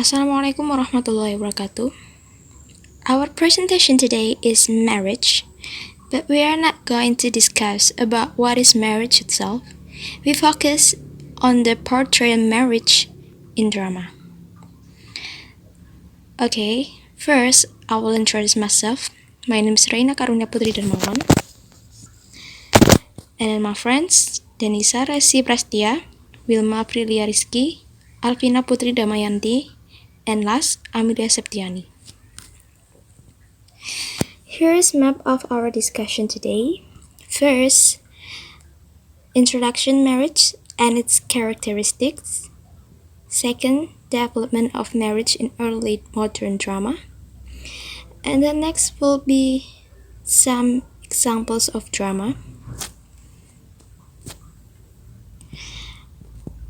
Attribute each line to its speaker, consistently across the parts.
Speaker 1: Assalamualaikum warahmatullahi wabarakatuh. Our presentation today is marriage, but we are not going to discuss about what is marriage itself. We focus on the portrayal marriage in drama. Okay, first I will introduce myself. My name is Reina Karunia Putri Darmawan. And then my friends, Denisa Resi Prastia, Wilma Aprilia Rizky, Alvina Putri Damayanti, and last, Amelia Septiani. Here is map of our discussion today. First, introduction marriage and its characteristics. Second, development of marriage in early modern drama. And the next will be some examples of drama.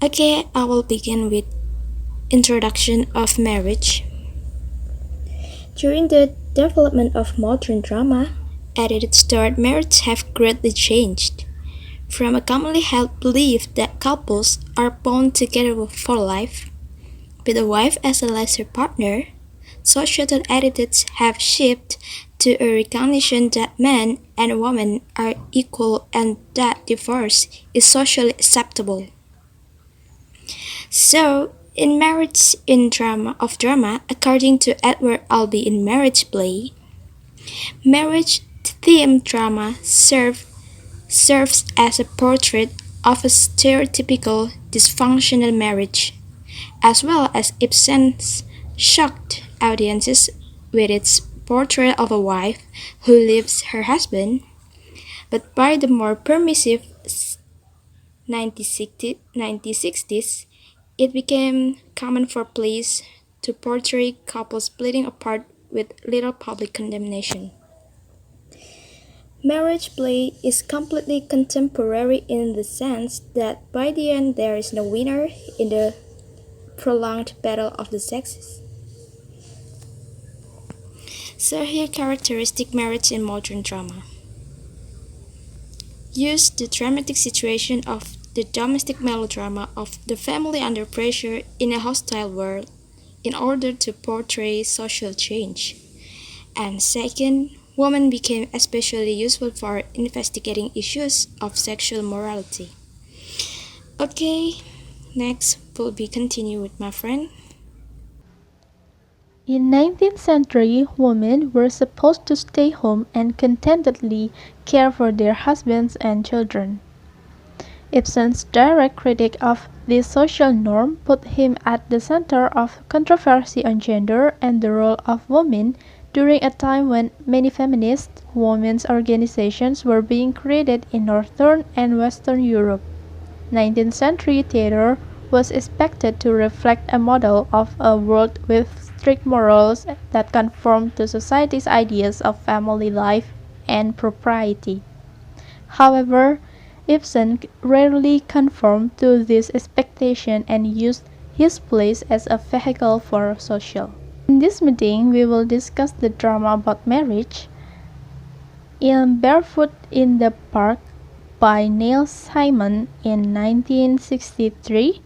Speaker 1: Okay, I will begin with introduction of marriage. During the development of modern drama, at its start, marriages have greatly changed. From a commonly held belief that couples are bound together for life, with a wife as a lesser partner, societal attitudes have shifted to a recognition that man and woman are equal and that divorce is socially acceptable. So, in Marriage in Drama, according to Edward Albee in Marriage Play, marriage-themed drama serves as a portrait of a stereotypical dysfunctional marriage, as well as Ibsen's shocked audiences with its portrait of a wife who leaves her husband, but by the more permissive 1960s, it became common for plays to portray couples splitting apart with little public condemnation. Marriage Play is completely contemporary in the sense that by the end there is no winner in the prolonged battle of the sexes. So here characteristic marriage in modern drama. Use the dramatic situation of the domestic melodrama of the family under pressure in a hostile world in order to portray social change. And second, women became especially useful for investigating issues of sexual morality. Okay, next will be continue with my friend.
Speaker 2: In 19th century, women were supposed to stay home and contentedly care for their husbands and children. Ibsen's direct critique of this social norm put him at the center of controversy on gender and the role of women during a time when many feminist women's organizations were being created in Northern and Western Europe. 19th century theater was expected to reflect a model of a world with strict morals that conformed to society's ideas of family life and propriety. However, Ibsen rarely conformed to this expectation and used his plays as a vehicle for social. In this meeting, we will discuss the drama about marriage. In Barefoot in the Park by Neil Simon in 1963,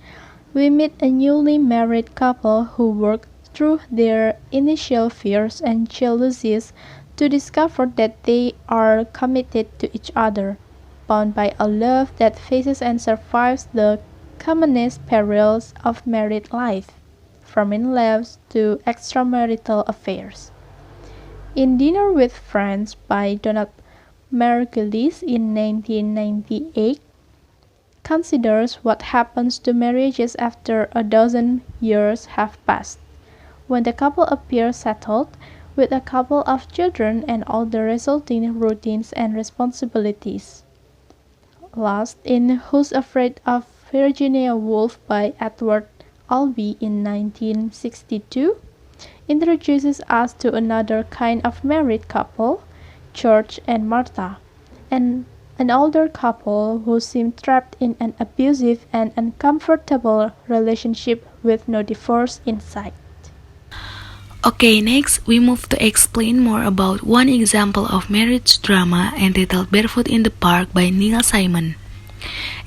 Speaker 2: we meet a newly married couple who work through their initial fears and jealousies to discover that they are committed to each other, bound by a love that faces and survives the commonest perils of married life, from in-laws to extramarital affairs. In Dinner with Friends by Donald Margulies in 1998 considers what happens to marriages after a dozen years have passed, when the couple appears settled, with a couple of children and all the resulting routines and responsibilities. Last, in Who's Afraid of Virginia Woolf by Edward Albee in 1962, introduces us to another kind of married couple, George and Martha, and an older couple who seem trapped in an abusive and uncomfortable relationship with no divorce in sight.
Speaker 3: Okay, next we move to explain more about one example of marriage drama entitled Barefoot in the Park by Neil Simon.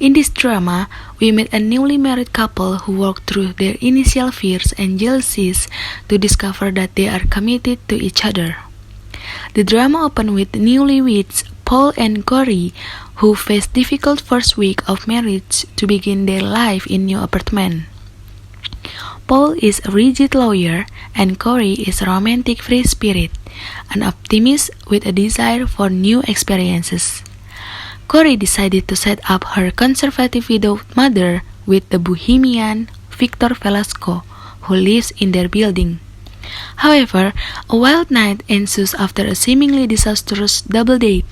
Speaker 3: In this drama, we meet a newly married couple who work through their initial fears and jealousies to discover that they are committed to each other. The drama opens with newlyweds Paul and Corey, who face difficult first week of marriage to begin their life in new apartment. Paul is a rigid lawyer and Corey is a romantic free spirit, an optimist with a desire for new experiences. Corey decided to set up her conservative widowed mother with the bohemian Victor Velasco, who lives in their building. However, a wild night ensues after a seemingly disastrous double date.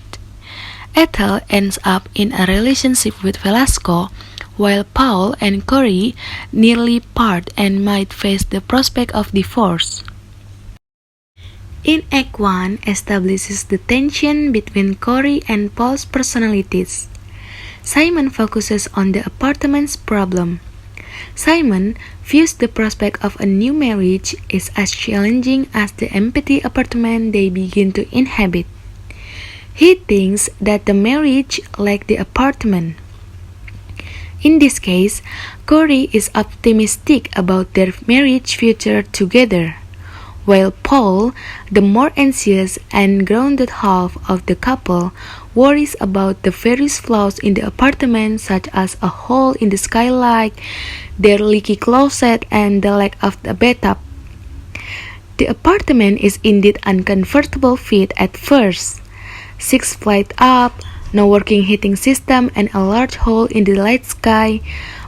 Speaker 3: Ethel ends up in a relationship with Velasco, while Paul and Corey nearly part and might face the prospect of divorce. In Act 1 establishes the tension between Corey and Paul's personalities. Simon focuses on the apartment's problem. Simon views the prospect of a new marriage is as challenging as the empty apartment they begin to inhabit. He thinks that the marriage like the apartment. In this case, Corey is optimistic about their marriage future together, while Paul, the more anxious and grounded half of the couple, worries about the various flaws in the apartment such as a hole in the skylight, their leaky closet, and the lack of a bathtub. The apartment is indeed uncomfortable fit at first. 6 flights up, no working heating system, and a large hole in the light sky,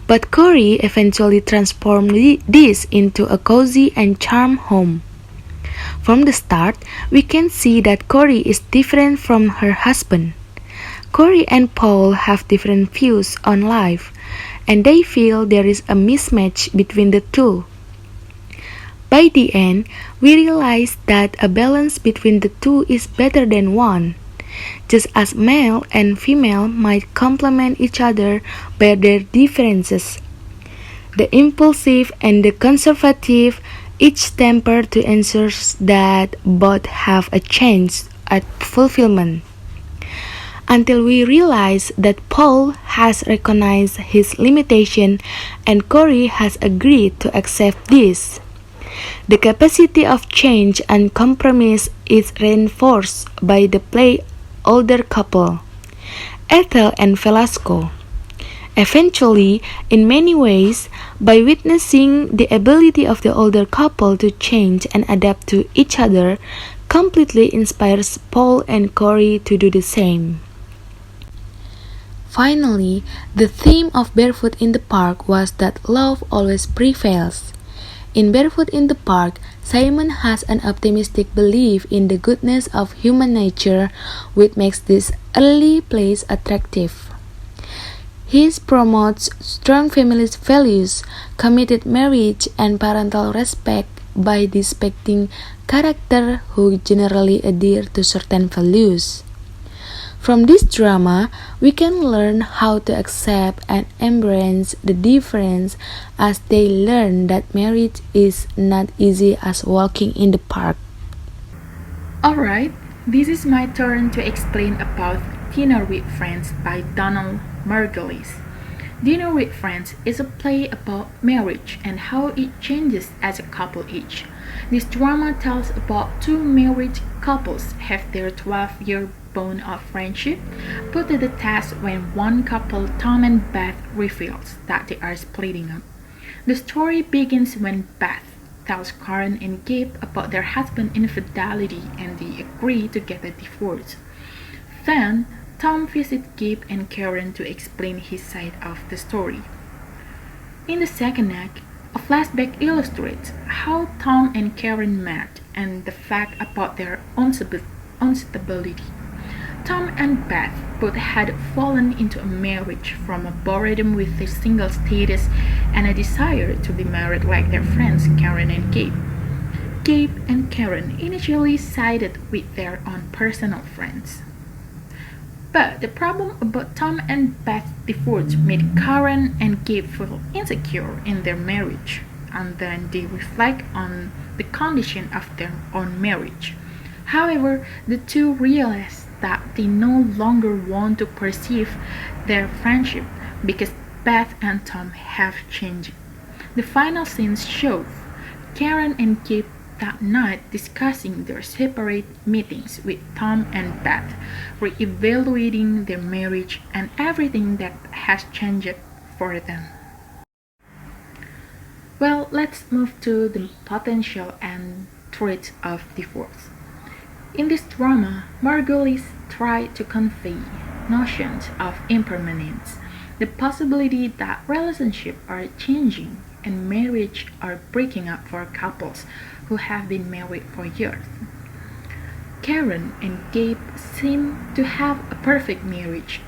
Speaker 3: but Corey eventually transformed this into a cozy and charming home. From the start, we can see that Corey is different from her husband. Corey and Paul have different views on life, and they feel there is a mismatch between the two. By the end, we realize that a balance between the two is better than one. Just as male and female might complement each other by their differences. The impulsive and the conservative each temper to ensure that both have a chance at fulfillment. Until we realize that Paul has recognized his limitation and Corey has agreed to accept this. The capacity of change and compromise is reinforced by the play older couple, Ethel and Velasco. Eventually, in many ways, by witnessing the ability of the older couple to change and adapt to each other, completely inspires Paul and Corey to do the same. Finally, the theme of Barefoot in the Park was that love always prevails. In Barefoot in the Park, Simon has an optimistic belief in the goodness of human nature, which makes this early place attractive. He promotes strong family values, committed marriage, and parental respect by depicting characters who generally adhere to certain values. From this drama, we can learn how to accept and embrace the difference as they learn that marriage is not easy as walking in the park.
Speaker 4: Alright, this is my turn to explain about Dinner with Friends by Donald Margulies. Dinner with Friends is a play about marriage and how it changes as a couple age. This drama tells about two married couples have their 12-year bond of friendship put to the test when one couple, Tom and Beth, reveals that they are splitting up. The story begins when Beth tells Karen and Gabe about their husband's infidelity and they agree to get a divorce. Then, Tom visits Gabe and Karen to explain his side of the story. In the second act, a flashback illustrates how Tom and Karen met and the fact about their unstability. Tom and Beth both had fallen into a marriage from a boredom with their single status and a desire to be married like their friends Karen and Gabe. Gabe and Karen initially sided with their own personal friends. But the problem about Tom and Beth's divorce made Karen and Gabe feel insecure in their marriage, and then they reflect on the condition of their own marriage. However, the two realize that they no longer want to perceive their friendship because Beth and Tom have changed. The final scenes show Karen and Kip that night discussing their separate meetings with Tom and Beth, re-evaluating their marriage and everything that has changed for them. Well, let's move to the potential and threats of divorce. In this drama, Margulies tried to convey notions of impermanence, the possibility that relationships are changing and marriage are breaking up for couples who have been married for years. Karen and Gabe seem to have a perfect marriage,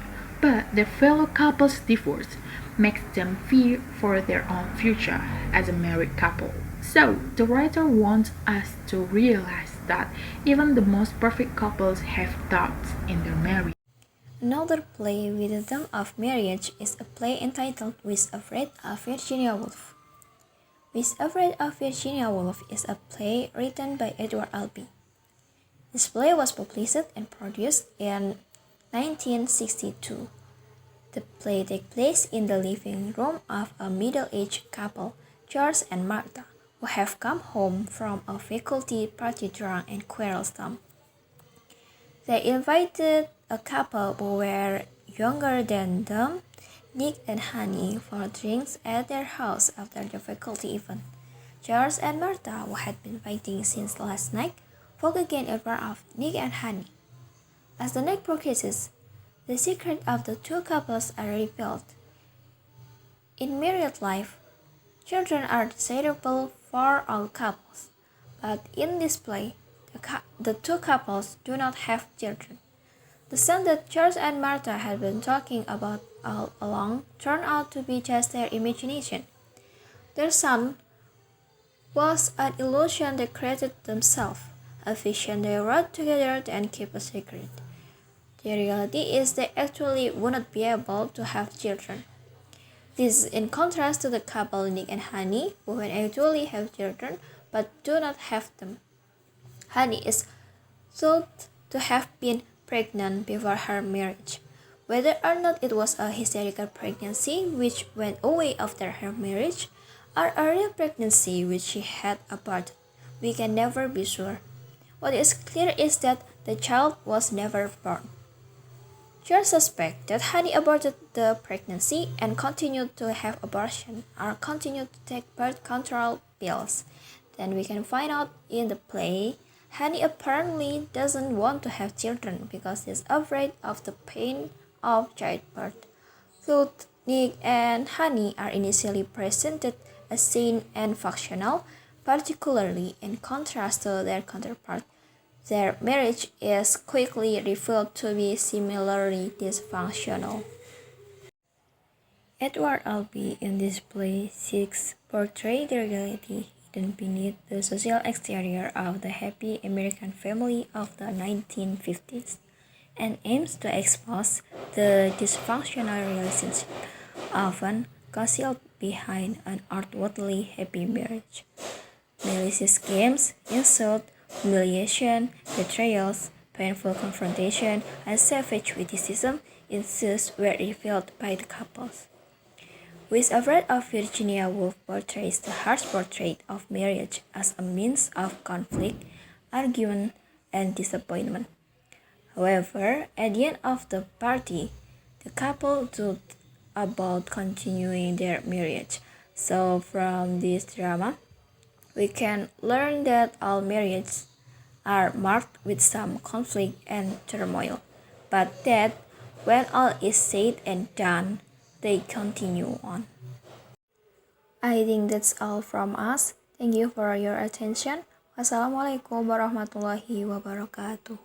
Speaker 4: but their fellow couple's divorce makes them fear for their own future as a married couple. So, the writer wants us to realize that even the most perfect couples have doubts in their marriage.
Speaker 1: Another play with the theme of marriage is a play entitled With Afraid of Virginia Woolf. With Afraid of Virginia Woolf is a play written by Edward Albee. This play was published and produced in 1962. The play takes place in the living room of a middle-aged couple, George and Martha, who have come home from a faculty party drunk and quarrelsome. They invited a couple who were younger than them, Nick and Honey, for drinks at their house after the faculty event. George and Martha, who had been fighting since last night, fall again in front of Nick and Honey. As the night progresses, the secret of the two couples are revealed. In married life, children are desirable for all couples, but in this play, the two couples do not have children. The son that George and Martha had been talking about all along turned out to be just their imagination. Their son was an illusion they created themselves, a vision they wrote together and kept a secret. The reality is they actually would not be able to have children. This is in contrast to the couple Nick and Honey, who actually have children but do not have them. Honey is thought to have been pregnant before her marriage. Whether or not it was a hysterical pregnancy which went away after her marriage, or a real pregnancy which she had aborted, we can never be sure. What is clear is that the child was never born. George suspects that Honey aborted the pregnancy and continued to have abortion or continued to take birth control pills. Then we can find out in the play, Honey apparently doesn't want to have children because he's afraid of the pain of childbirth. Though Nick and Honey are initially presented as sane and functional, particularly in contrast to their counterpart, their marriage is quickly revealed to be similarly dysfunctional. Edward Albee in this play seeks to portray the reality hidden beneath the social exterior of the happy American family of the 1950s and aims to expose the dysfunctional relationship often concealed behind an outwardly happy marriage. Malicious games, insult, humiliation, betrayals, painful confrontation, and savage witticism ensues were revealed by the couples. With Afraid of Virginia Woolf portrays the harsh portrait of marriage as a means of conflict, argument, and disappointment. However, at the end of the party, the couple talked about continuing their marriage. So from this drama, we can learn that all marriages are marked with some conflict and turmoil, but that when all is said and done, they continue on. I think that's all from us. Thank you for your attention. Wassalamualaikum warahmatullahi wabarakatuh.